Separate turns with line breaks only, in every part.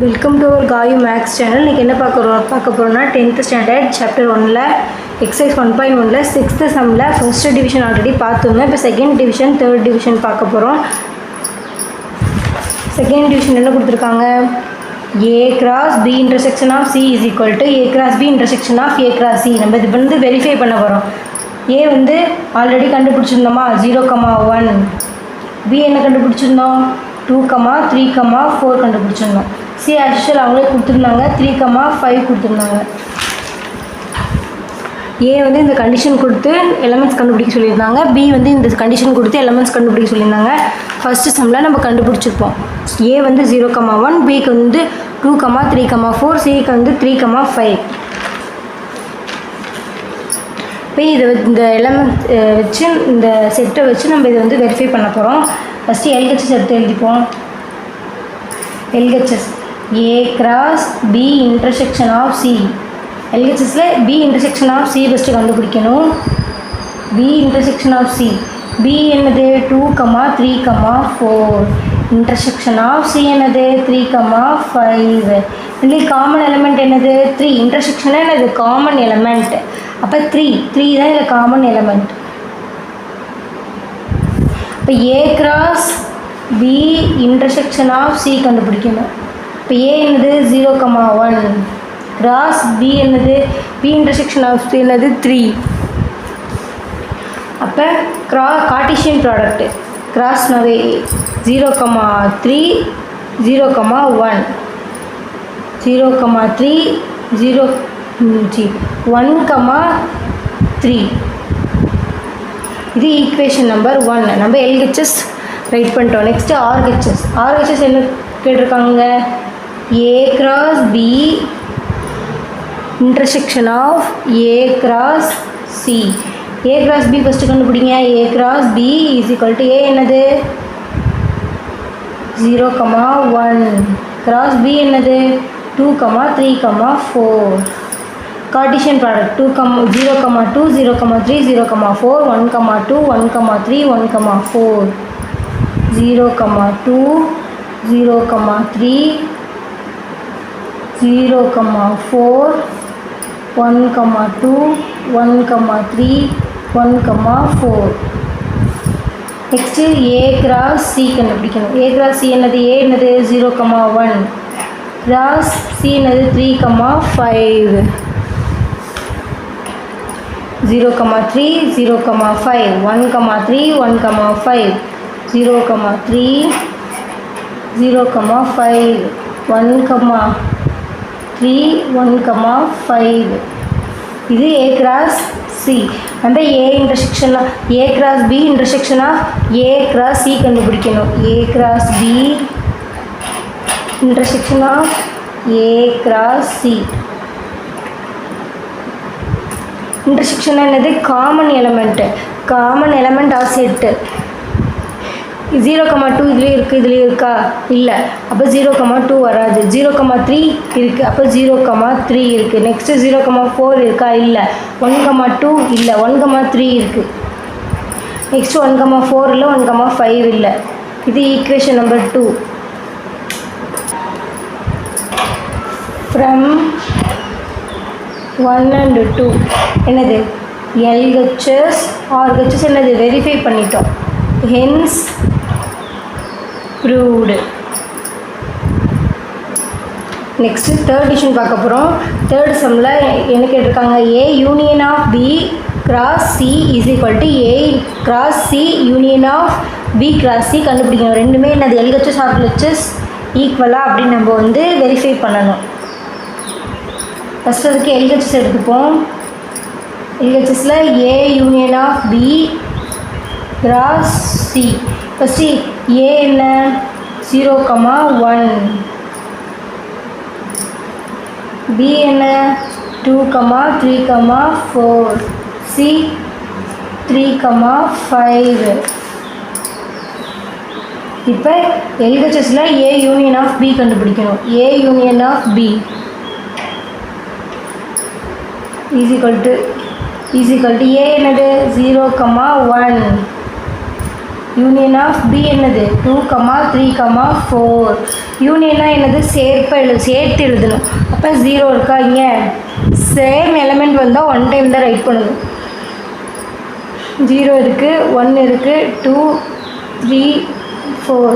Welcome to our Gayu maths channel. இன்றைக்கி என்ன பார்க்க போகிறோம்னா 10th ஸ்டாண்டர்ட் சாப்டர் 1ல் எக்ஸசைஸ் 1.1ல் 6th சம்மில் ஃபர்ஸ்ட் டிவிஷன் ஆல்ரெடி பார்த்துருந்தோம். இப்போ செகண்ட் டிவிஷன் தேர்ட் டிவிஷன் பார்க்க போகிறோம். செகண்ட் டிவிஷன் என்ன கொடுத்துருக்காங்க? A cross B intersection of C is equal to A cross B intersection of A cross C. நம்ம இது வந்து வெரிஃபை பண்ண போகிறோம். A வந்து ஆல்ரெடி கண்டுபிடிச்சிருந்தோமா 0,1. B என்ன கண்டுபிடிச்சிருந்தோம் 2, 3, 4 கண்டுபிடிச்சிருந்தோம். சி ஆக்சுவல் அவங்களே கொடுத்துருந்தாங்க 3,5 கொடுத்துருந்தாங்க. ஏ வந்து இந்த கண்டிஷன் கொடுத்து எலமெண்ட்ஸ் கண்டுபிடிக்க சொல்லியிருந்தாங்க. பி வந்து இந்த கண்டிஷன் கொடுத்து எலமெண்ட்ஸ் கண்டுபிடிக்க சொல்லியிருந்தாங்க. ஃபஸ்ட்டு சம்மில் நம்ம கண்டுபிடிச்சிருப்போம். ஏ வந்து 0,1, பிக்கு வந்து 2, 3, 4, சிக்கு வந்து 3,5. இப்போ இதை இந்த எலமெண்ட் வச்சு இந்த செட்டை வச்சு நம்ம இதை வந்து வெரிஃபை பண்ண போகிறோம். ஃபஸ்ட்டு எல்ஹெச்எஸ் எடுத்து எழுதிப்போம். LHS A cross B intersection of C. எல்ஹெச்எஸில் B intersection of C first கண்டுபிடிக்கணும். B intersection of C. B என்னது 2, 3, 4. intersection of C என்னது 3,5. இதில் காமன் எலமெண்ட் என்னது 3. இன்டர்செக்ஷன் என்னது காமன் எலமெண்ட். அப்போ 3 தான் இதில் காமன் எலமெண்ட். இப்போ A cross B intersection of C கண்டுபிடிக்கணும். இப்போ A என்னது 0,1, கிராஸ் B என்னது B intersection of C என்னது 3. அப்போ கார்ட்டீசியன் ப்ராடக்ட் கிராஸ்னாவே 0,3, 0,1, 0,3, 1,3. இது ஈக்குவேஷன் நம்பர் 1. நம்ம எல்ஹெச்எஸ் ரைட் பண்ணிட்டோம். நெக்ஸ்ட்டு ஆர்ஹெச்எஸ் என்ன கேட்டிருக்காங்க? A cross B intersection of A cross C. A cross B first கண்டுபிடிங்க. A cross B is equal to A என்னது 0,1, cross B என்னது 2, 3, 4. Cartesian product 0,2, 0,3, 0,4, 1,2, 1,3, 1,4. 0,2, 0,3, 0,4, 1,2, 1,3, 1,4. Next A cross C கண்டுபிடிக்கணும். A cross C என்னது? A என்னது 0,1, cross C என்னது 3,5. 0,3, 0,5, 1,3, 1,5, 0,3, 0,5, 1,3, 1,5. இது A cross C. நம்ம A cross B intersection of A cross C கண்டுபிடிக்கணும். A cross B intersection of A cross C. Intersection என்னது? Common element of set. 0,2 இதுலேயும் இருக்கா? இல்லை. அப்போ 0,2 வராது. 0,3 இருக்குது. அப்போ 0,3 இருக்குது. நெக்ஸ்ட்டு 0,4 இருக்கா? இல்லை. 1,2 இல்லை. 1,3 இருக்குது. நெக்ஸ்ட்டு 1,4 இல்லை. 1,5 இல்லை. இது ஈக்குவேஷன் நம்பர் 2. ஃப்ரம் 1 and 2 என்னது? எல்ஹெச்எஸ் ஆர்ஹெச்எஸ் என்னது? வெரிஃபை பண்ணிட்டோம். Hence proved. Next third division பார்க்க போகிறோம். தேர்ட் சம்மில் என்ன கேட்டிருக்காங்க? A union of B cross C is equal to A cross C union of B cross C கண்டுபிடிக்கணும். ரெண்டுமே என்னது? எல்ஹெச்எஸ் ஆர்ஹெச்எஸ் ஈக்குவலாக அப்படின்னு நம்ம வந்து வெரிஃபை பண்ணணும். ஃபஸ்ட்டு அதுக்கு எல்ஹெச்எஸ் எடுத்துப்போம். எல்ஹெச்எஸில் A union of B cross C. First A என்ன 0,1, B என்ன 2, 3, 4, C 3,5. இப்போ எல்ஹெச்எஸில் A union of B கண்டுபிடிக்கணும். A union of B is equal to A என்னது 0,1, யூனியன் ஆஃப் பி என்னது 2, 3, 4. யூனியனா என்னது சேர்த்து எழுதணும். அப்போ 0 இருக்கா இங்கே? சேம் எலமெண்ட் வந்தால் 1 டைம் தான் ரைட் பண்ணணும். 0 இருக்குது, 1 இருக்குது, 2, 3, 4.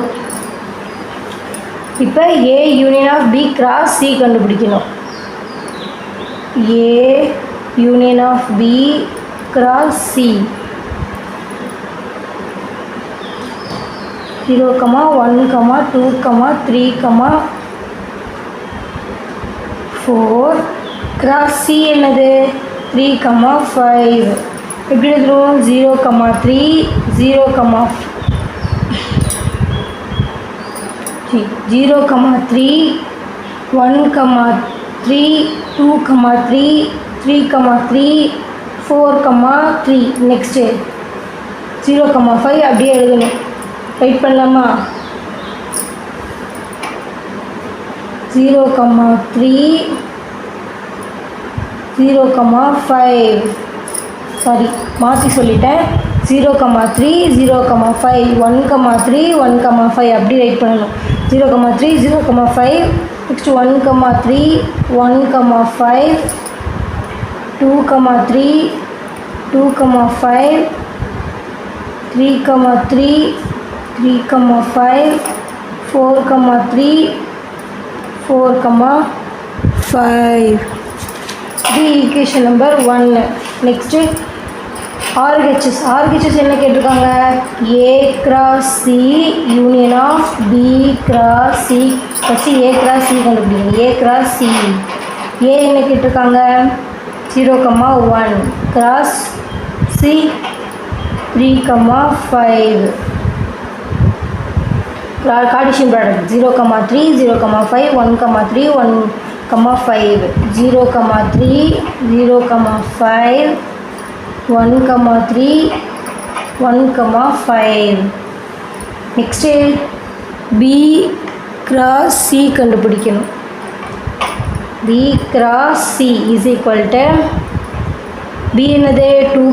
இப்போ A union of B cross C கண்டுபிடிக்கணும். A union of B cross C 0, 1, 2, 3, 4. Cross C என்னது 3, 5. எப்படி எழுதுறோம்? 0, 3, 0, 3, 1, 3, 2, 3, 3, 3, 4, 3. நெக்ஸ்ட்டு 0, 5 அப்படியே எழுதணும். ரைட் பண்ணலாமா? 0, 3, 0, 5. சாரி, மாற்றி சொல்லிட்டேன். 0, 3, 0, 5. 1, 3, 1, 5 அப்படி ரைட் பண்ணணும். 0, 3, 0, 5. நெக்ஸ்ட் 1, 3, 1, 5. 2, 3, 2, 5. 3, 3, 3, 5. 4, 3, 4, 5. இது ஈக்குவேஷன் நம்பர் 1. நெக்ஸ்ட்டு RHS என்ன கேட்டிருக்காங்க? A cross C union of B cross C. First A cross C கண்டுபிடிக்கணும். ஏ கிராஸ் சி ஏ என்ன கேட்டிருக்காங்க? 0, 1 cross C 3, 5. Cartesian product 0, 3, 0, 5. 1, 3, 1, 5. 0, 3, 0, 5. 1, 3, 1, 5. Next B cross C கண்டுபிடிக்கணும். B cross C is equal to B என்னது 2,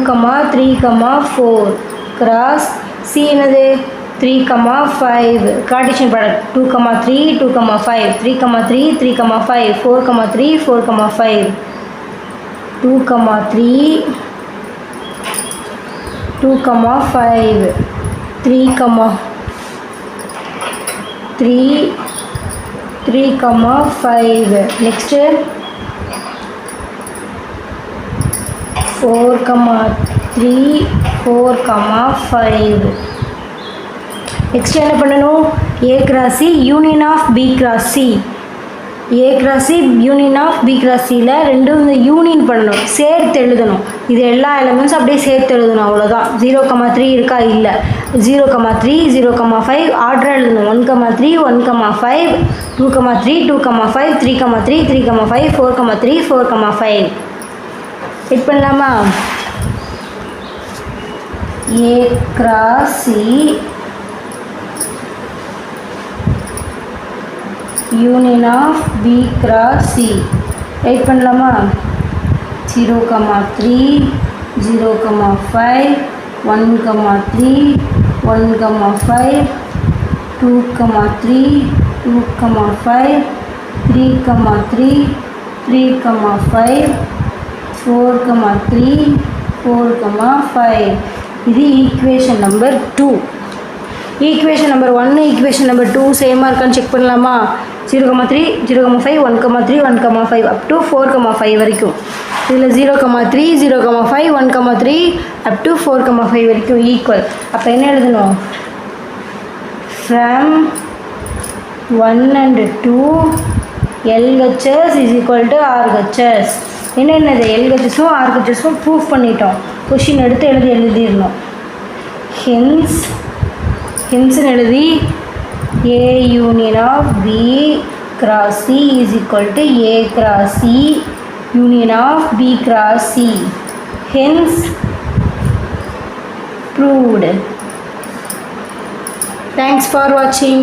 3, 4 cross C என்னது 3, 5. Cartesian product 2, 3, 2, 5. 3, 3, 3, 5. 4, 3, 4, 5. 2, 3, 2, 5. 3, 3, 5. Next 4, 3, 4, 5. Next என்ன பண்ணணும்? A cross C union of B cross C. A cross C union of B cross Cல ரெண்டும் union பண்ணணும், சேர்த்து எழுதணும். இது எல்லா எலிமெண்ட்ஸும் அப்படியே சேர்த்து எழுதணும், அவ்வளோதான். 0, 3 இருக்கா? இல்லை. 0, 3, 0, 5 ஆர்டர் எழுதணும். 1, 3, 1, 5. 2, 3, 2, 5. 3, 3, 3, 5. 4, 3, 4, 5. செட் பண்ணலாமா? A cross C union of B cross C write பண்ணலாமா? 0, 3, 0, 5. 1, 3, 1, 5. 2, 3, 2, 5. 3, 3, 3, 5. 4, 3, 4, 5. இது equation number 2. Equation number 1 equation number 2 சேமாக இருக்கான்னு செக் பண்ணலாமா? 0, 3, 0, 5. 1, 3, 1, 5 அப் டு 4, 5 வரைக்கும். இதில் 0, 3, 0, 5. 1, 3 அப் டு 4, 5 வரைக்கும் ஈக்குவல். அப்போ என்ன எழுதணும்? From 1 and 2 LHS is equal to RHS. என்னென்னது? LHSும் RHSும் ப்ரூஃப் பண்ணிட்டோம். கொஷின் எடுத்து எழுதிடணும். ஹென்ஸ்ன்னு எழுதி A union of B cross C is equal to A cross C union of B cross C. Hence proved. Thanks for watching.